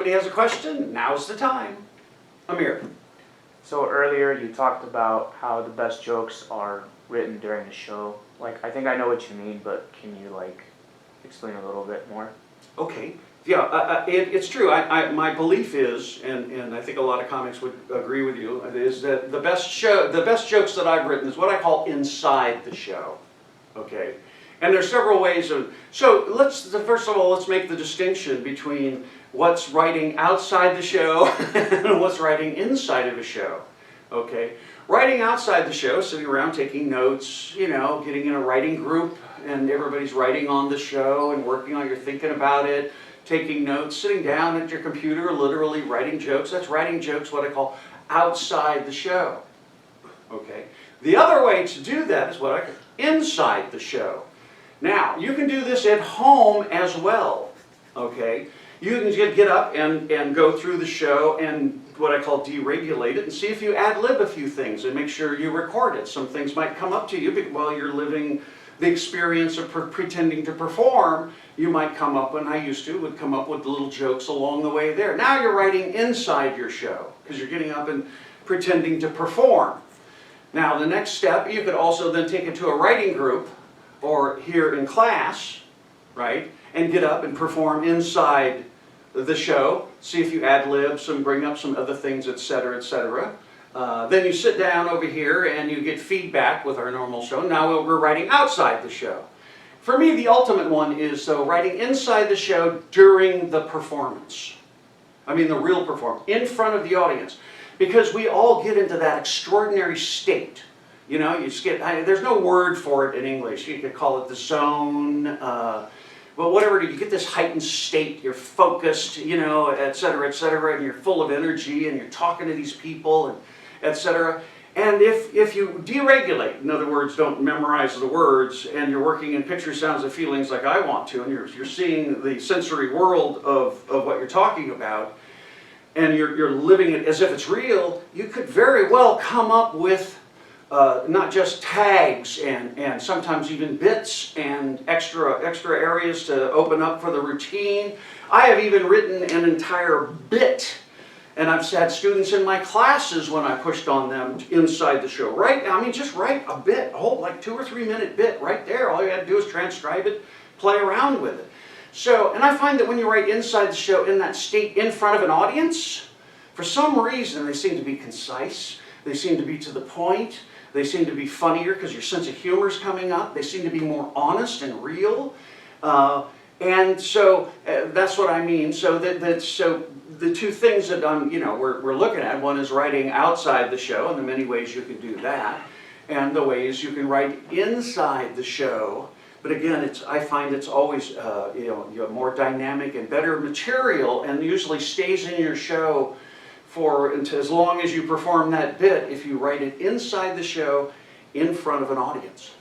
anybody has a question, now's the time. Amir. So earlier you talked about how the best jokes are written during the show. Like, I think I know what you mean, but can you like explain a little bit more? Okay. Yeah, it's true. My belief is, and I think a lot of comics would agree with you, is that the best jokes that I've written is what I call inside the show. Okay. And there's several ways of, so first of all, let's make the distinction between what's writing outside the show and what's writing inside of a show. Okay. Writing outside the show, sitting around taking notes, you know, getting in a writing group and everybody's writing on the show and working on, you're thinking about it, taking notes, sitting down at your computer, literally writing jokes. That's writing jokes, what I call outside the show. Okay. The other way to do that is what I call inside the show. Now, you can do this at home as well. Okay. You can get up and go through the show and what I call deregulate it and see if you ad-lib a few things and make sure you record it. Some things might come up to you while you're living the experience of pretending to perform. You might come up, and I used to, would come up with little jokes along the way there. Now you're writing inside your show because you're getting up and pretending to perform. Now the next step, you could also then take it to a writing group or here in class, right, and get up and perform inside the show, see if you ad-lib some, bring up some other things, etc., etc. Then you sit down over here and you get feedback with our normal show. Now we're writing outside the show. For me, the ultimate one is writing inside the show during the performance. I mean the real performance, in front of the audience. Because we all get into that extraordinary state. You know, you just get, there's no word for it in English. You could call it the zone, well, whatever, you get this heightened state, you're focused, you know, et cetera, and you're full of energy, and you're talking to these people, and et cetera. And if you deregulate, in other words, don't memorize the words, and you're working in picture, sounds, and feelings like I want to, and you're seeing the sensory world of what you're talking about, and you're living it as if it's real, you could very well come up with not just tags and sometimes even bits and extra areas to open up for the routine. I have even written an entire bit, and I've had students in my classes when I pushed on them inside the show. Right? I mean, just write a bit, a whole like 2 or 3 minute bit right there. All you had to do is transcribe it, play around with it. So, and I find that when you write inside the show in that state in front of an audience, for some reason they seem to be concise, they seem to be to the point, they seem to be funnier because your sense of humor is coming up, they seem to be more honest and real. And so that's what I mean. So so the two things that we're looking at, one is writing outside the show and the many ways you can do that, and the ways you can write inside the show. But again, I find it's always you have more dynamic and better material, and usually stays in your show for as long as you perform that bit if you write it inside the show in front of an audience.